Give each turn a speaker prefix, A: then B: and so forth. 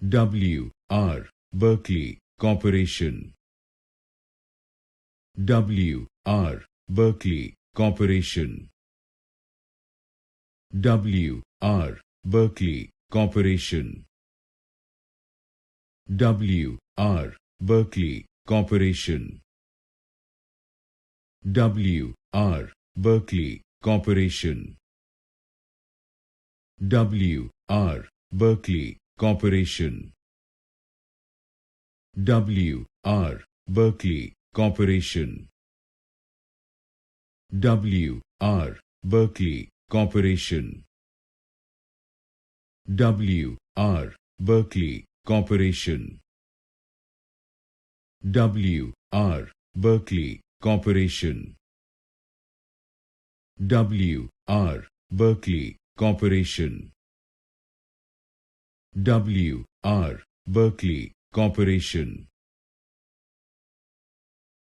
A: W.R. Berkley Corporation. W.R. Berkley Corporation. W.R. Berkley Corporation. W.R. Berkley Corporation. W.R. Berkley Corporation. W.R. Berkley Corporation. W.R. Berkley Corporation. W.R. Berkley Corporation. W.R. Berkley Corporation. W.R. Berkley Corporation. W.R. Berkley Corporation. W.R. Berkley Corporation.